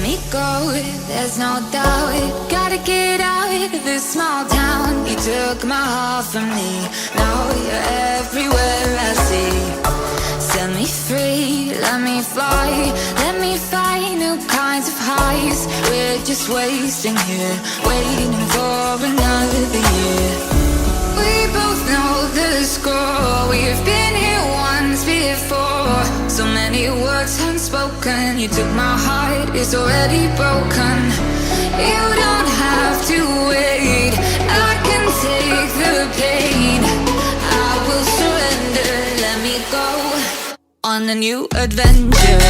me go, there's no doubt. Gotta get out of this small town. You took my heart from me, now you're everywhere I see. Set me free, let me fly, let me find new kinds of highs. We're just wasting here, waiting for another year. We both know the score, we've been here once before. So many words unspoken, you took my heart, it's already broken. You don't have to wait, I can take the pain. I will surrender, let me go on a new adventure.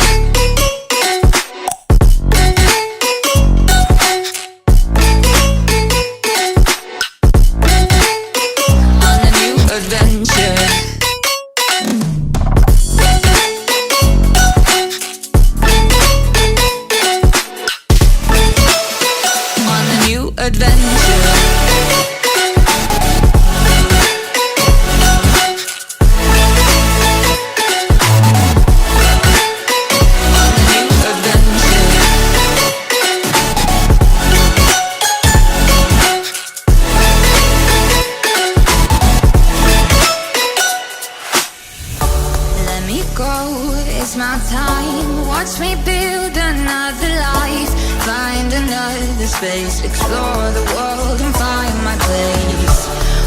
Space, explore the world and find my place.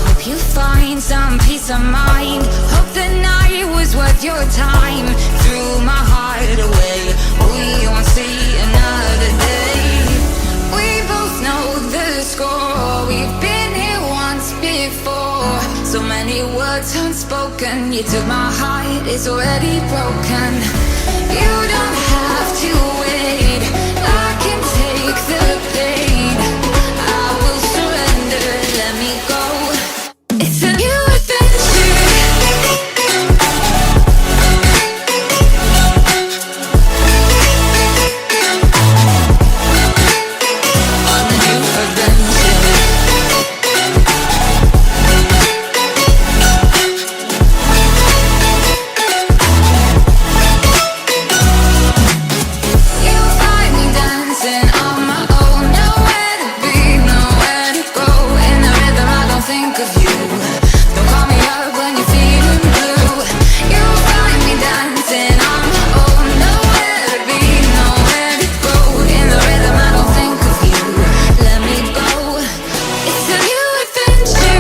Hope you find some peace of mind. Hope the night was worth your time. Threw my heart away, we won't see another day. We both know the score, we've been here once before. So many words unspoken, you took my heart, it's already broken. You don't have to wait, I can take the pain. I will surrender, let me go. It's a new adventure. On a new adventure. You'll find me dancing on my own. Nowhere to be, nowhere to go. In the rhythm I don't think of you. Don't call me up when you're feeling blue. You'll find me dancing on my own. Nowhere to be, nowhere to go. In the rhythm I don't think of you. Let me go. It's a new adventure.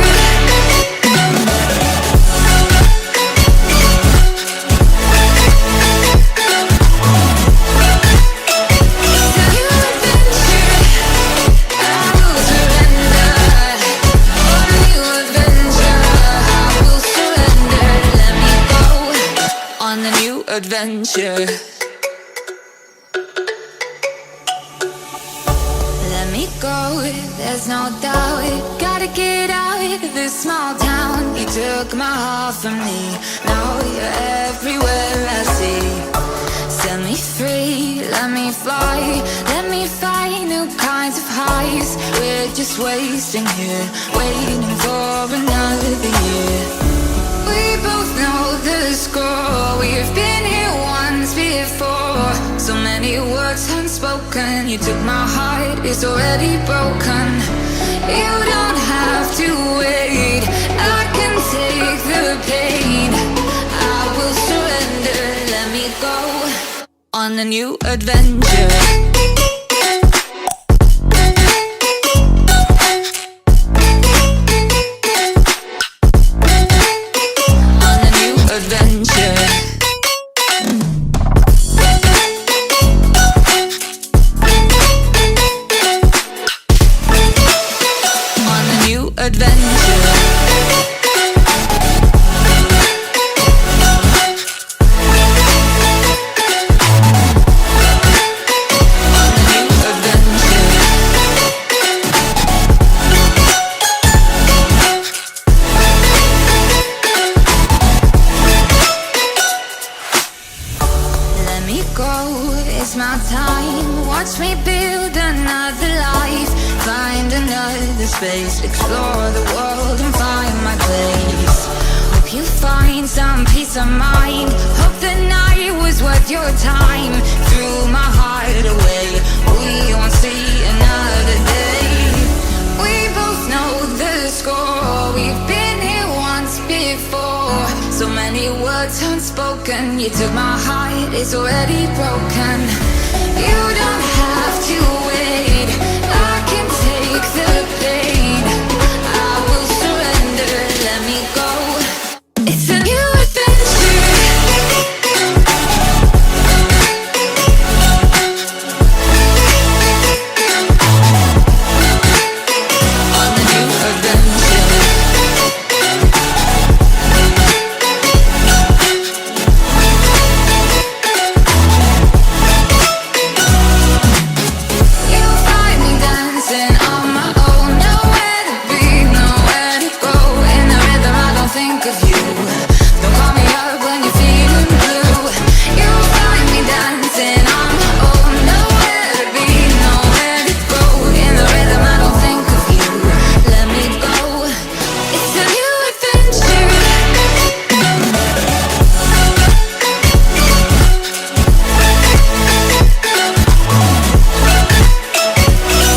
On a new adventure. Let me go, there's no doubt. Gotta get out of this small town. You took my heart from me, now you're everywhere I see. Set me free, let me fly, let me find new kinds of highs. We're just wasting here, waiting for another year. We both know the score, we've been here once before. So many words unspoken, you took my heart, it's already broken. You don't have to wait, I can take the pain. I will surrender, let me go on a new adventure. It's my time, watch me build another life. Find another space, explore the world and find my place. Hope Hope you find some peace of mind. Hope the night was worth your time. Threw my heart away, we won't see another day. We both know the score, we've been here once before. So many words unspoken, you took my heart, it's already broken. You don't have to wait, I can take the pain. I will surrender, let me go. It's a new adventure. On the new adventure. You'll find me dancing on my own. Nowhere to be, nowhere to go. In the rhythm I don't think of you. Don't call me up when you're feeling blue. You'll find me dancing on my own. Nowhere to be, nowhere to go. In the rhythm I don't think of you. Let me go. It's a new adventure. It's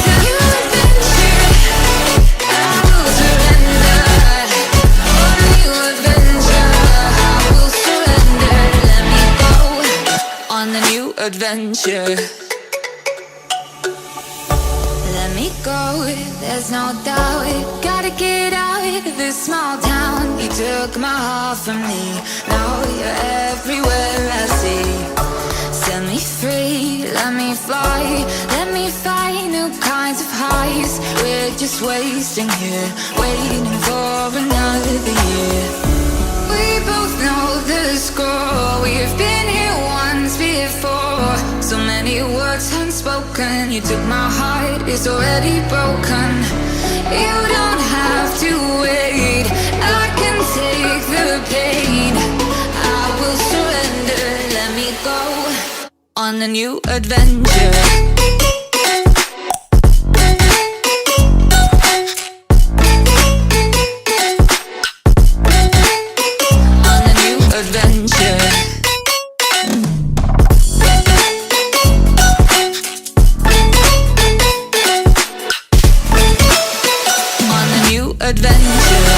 a new adventure. I will surrender. On a new adventure. I will surrender. Let me go. On the new adventure. Let me go, there's no doubt. Gotta get out of this small town. You took my heart from me, now you're everywhere I see. Set me free, let me fly. Let me find new kinds of highs. We're just wasting here, waiting for another year. We both know the score, we've been here once before. So many words unspoken, you took my heart, it's already broken. You don't have to wait, I can take the pain. I will surrender, let me go. On a new adventure. On a new adventure. On a new adventure. On a new adventure.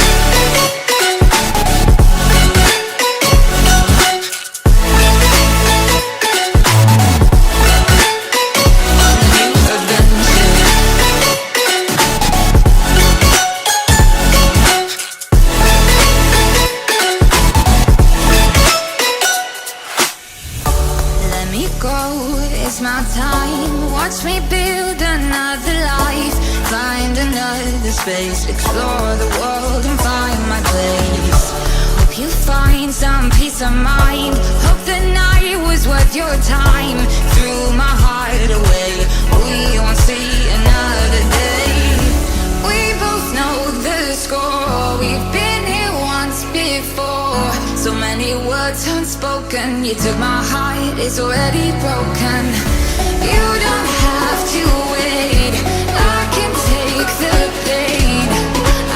Let me go, it's my time. Watch me build another life. Find another space. Explore the world and find my place. Hope you find some peace of mind. Hope the night was worth your time. Threw my heart away, we won't see another day. We both know the score, we've been here once before. So many words unspoken, you took my heart, it's already broken. You don't have to wait, I can take the pain.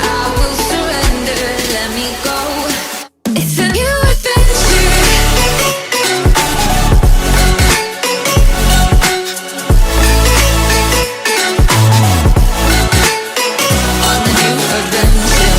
I will surrender, let me go. It's a new adventure. On the new adventure.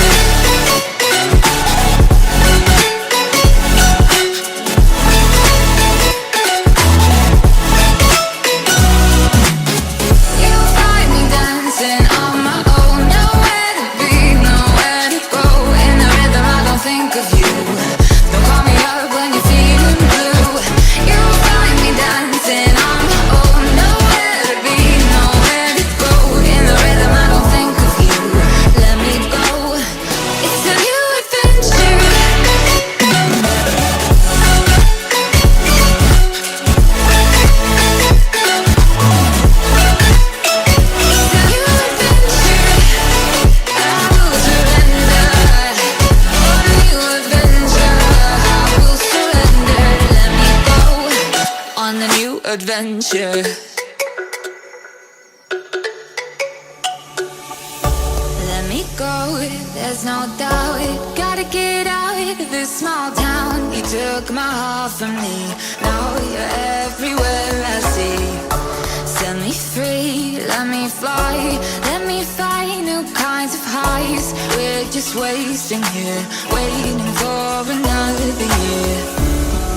You'll find me dancing on my own. Nowhere to be, nowhere to go. In the rhythm I don't think of you. Don't call me up when you're feeling blue. You'll find me dancing on my own. Nowhere to be, nowhere to go. In the rhythm I don't think of you. Let me go. It's a new adventure. It's a new adventure. I will surrender. On a new adventure. I will surrender. Let me go. On the new adventure. Let me go. there's no doubt. Gotta get out of this small town. You took my heart from me, now you're everywhere I see. Set me free, let me fly, let me find new kinds of highs. We're just wasting here, waiting for another year.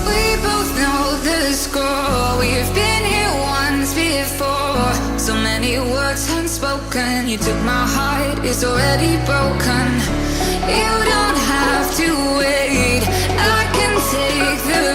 We both know the score, we've been here once before. So many words unspoken, you took my heart, it's already broken. You don't have to wait, I can take the